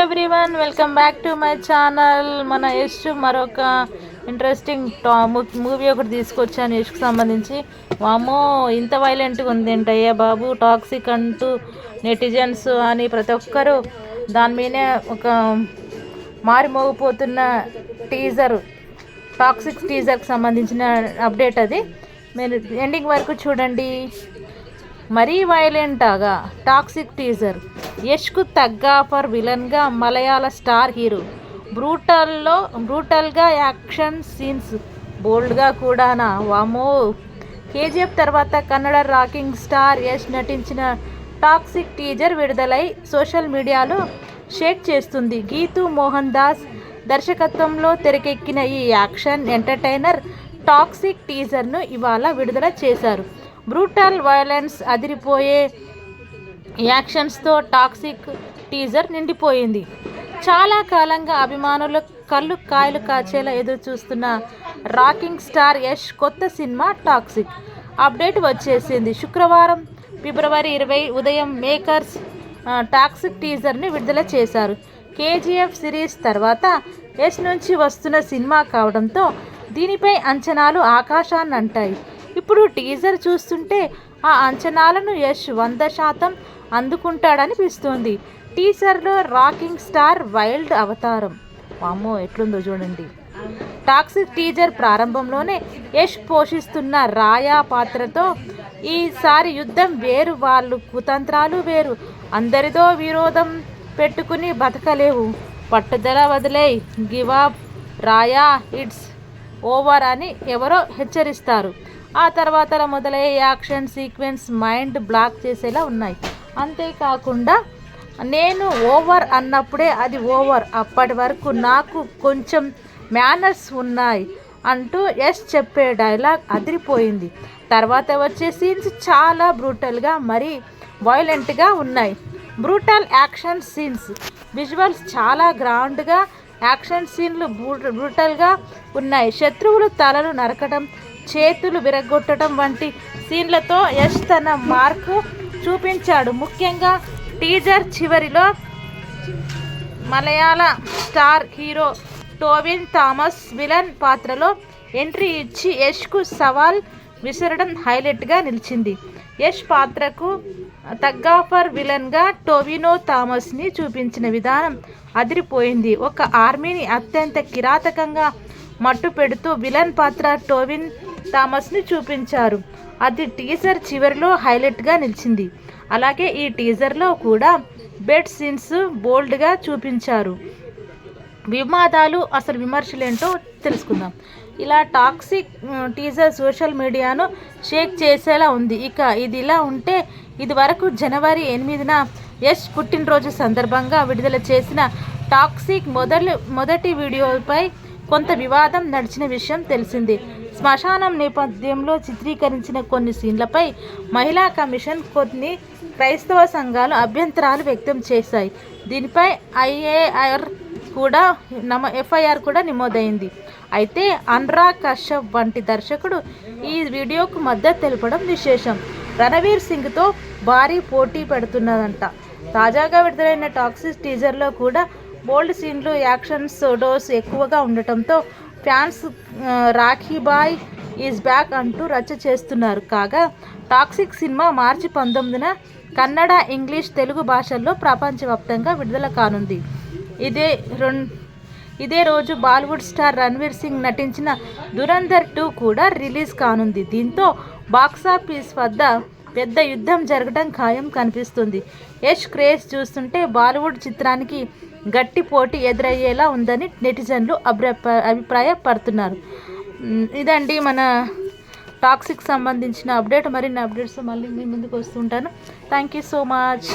Everyone welcome back to my channel. మన యష్ మరొక interesting movie ఒకటి తీసుకొచ్చాను యష్కి సంబంధించి. వామో ఇంత వైలెంట్గా ఉంది ఏంటయ్యా బాబు, టాక్సిక్ అంటూ నెటిజన్స్ అని ప్రతి ఒక్కరూ దాని మీదే ఒక మారిమోగిపోతున్న టీజర్, టాక్సిక్ టీజర్కి సంబంధించిన అప్డేట్ అది. మీరు ఎండింగ్ వరకు చూడండి. మరీ వైలెంట్గా టాక్సిక్ టీజర్. యష్కు తగ్గ ఫర్ విలన్గా మలయాళ స్టార్ హీరో. బ్రూటల్గా యాక్షన్ సీన్స్, బోల్డ్గా కూడానా. వామో, కేజీఎఫ్ తర్వాత కన్నడ రాకింగ్ స్టార్ యష్ నటించిన టాక్సిక్ టీజర్ విడుదలై సోషల్ మీడియాలో షేక్ చేస్తుంది. గీతూ మోహన్ దాస్ దర్శకత్వంలో తెరకెక్కిన ఈ యాక్షన్ ఎంటర్టైనర్ టాక్సిక్ టీజర్ను ఇవాళ విడుదల చేశారు. బ్రూటల్ వైలెన్స్, అదిరిపోయే యాక్షన్స్తో టాక్సిక్ టీజర్ నిండిపోయింది. చాలా కాలంగా అభిమానులు కళ్ళు కాయలు కాచేలా ఎదురు చూస్తున్న రాకింగ్ స్టార్ యష్ కొత్త సినిమా టాక్సిక్ అప్డేట్ వచ్చేసింది. శుక్రవారం ఫిబ్రవరి 20 ఉదయం మేకర్స్ టాక్సిక్ టీజర్ని విడుదల చేశారు. కేజీఎఫ్ సిరీస్ తర్వాత యష్ నుంచి వస్తున్న సినిమా కావడంతో దీనిపై అంచనాలు ఆకాశాన్ని అంటాయి. ఇప్పుడు టీజర్ చూస్తుంటే ఆ అంచనాలను యష్ 100% అందుకుంటాడనిపిస్తుంది. టీజర్లో రాకింగ్ స్టార్ వైల్డ్ అవతారం, వామ్మో ఎట్లుందో చూడండి. టాక్సిక్ టీజర్ ప్రారంభంలోనే యష్ పోషిస్తున్న రాయా పాత్రతో ఈసారి యుద్ధం వేరు, వాళ్ళు కుతంత్రాలు వేరు. అందరితో విరోధం పెట్టుకుని బతకలేవు, పట్టుదల వదిలేయ్, give up Rai, it's over అని ఎవరో హెచ్చరిస్తారు. ఆ తర్వాత మొదలయ్యే యాక్షన్ సీక్వెన్స్ మైండ్ బ్లాక్ చేసేలా ఉన్నాయి. అంతేకాకుండా నేను ఓవర్ అన్నప్పుడే అది ఓవర్, అప్పటి వరకు నాకు కొంచెం మేనర్స్ ఉన్నాయి అంటూ యష్ చెప్పే డైలాగ్ అదిరిపోయింది. తర్వాత వచ్చే సీన్స్ చాలా బ్రూటల్గా, మరీ వైలెంట్గా ఉన్నాయి. బ్రూటల్ యాక్షన్ సీన్స్, విజువల్స్ చాలా గ్రాండ్గా, యాక్షన్ సీన్లు బ్రూటల్గా ఉన్నాయి. శత్రువులు తలలు నరకడం, చేతులు విరగొట్టడం వంటి సీన్లతో యష్ తన మార్కు చూపించాడు. ముఖ్యంగా టీజర్ చివరిలో మలయాళ స్టార్ హీరో టోవిన్ థామస్ విలన్ పాత్రలో ఎంట్రీ ఇచ్చి యష్కు సవాల్ విసరడం హైలైట్గా నిలిచింది. యష్ పాత్రకు తగ్గ ఫర్ విలన్గా టోవినో థామస్ని చూపించిన విధానం అదిరిపోయింది. ఒక ఆర్మీని అత్యంత కిరాతకంగా మట్టు పెడుతూ విలన్ పాత్ర టోవిన్ థామస్ని చూపించారు. అది టీజర్ చివరిలో హైలైట్గా నిలిచింది. అలాగే ఈ టీజర్లో కూడా బెడ్ సీన్స్ బోల్డ్గా చూపించారు. వివాదాలు, అసలు విమర్శలేంటో తెలుసుకుందాం. ఇలా టాక్సిక్ టీజర్ సోషల్ మీడియాను షేక్ చేసేలా ఉంది. ఇక ఇది ఇలా ఉంటే, ఇది వరకు జనవరి 8న యష్ పుట్టినరోజు సందర్భంగా విడుదల చేసిన టాక్సిక్ మొదటి వీడియోపై కొంత వివాదం నడిచిన విషయం తెలిసిందే. శ్మశానం నేపథ్యంలో చిత్రీకరించిన కొన్ని సీన్లపై మహిళా కమిషన్, కొన్ని క్రైస్తవ సంఘాలు అభ్యంతరాలు వ్యక్తం చేశాయి. దీనిపై ఎఫ్ఐఆర్ కూడా నమోదైంది. అయితే అనురాగ్ కశ్యప్ వంటి దర్శకుడు ఈ వీడియోకు మద్దతు తెలపడం విశేషం. రణవీర్ సింగ్తో భారీ పోటీ పెడుతున్నదంట. తాజాగా విడుదలైన టాక్సిక్ టీజర్లో కూడా బోల్డ్ సీన్లు, యాక్షన్స్ డోస్ ఎక్కువగా ఉండటంతో fans Rakhi boy is back అంటూ రచ్చ చేస్తున్నారు. కాగా టాక్సిక్ సినిమా మార్చి 19న కన్నడ, ఇంగ్లీష్, తెలుగు భాషల్లో ప్రపంచవ్యాప్తంగా విడుదల కానుంది. ఇదే రోజు బాలీవుడ్ స్టార్ రణ్వీర్ సింగ్ నటించిన దురంధర్ 2 కూడా రిలీజ్ కానుంది. దీంతో బాక్సాఫీస్ వద్ద పెద్ద యుద్ధం జరగడం ఖాయం కనిపిస్తుంది. యష్ క్రేజ్ చూస్తుంటే బాలీవుడ్ చిత్రానికి గట్టి పోటీ ఎదురయ్యేలా ఉందని నెటిజన్లు అభిప్రాయపడుతున్నారు. ఇదండి మన టాక్సిక్ సంబంధించిన అప్డేట్. మరిన్ని అప్డేట్స్ మళ్ళీ మీ ముందుకు వస్తుంటాను. Thank you so much.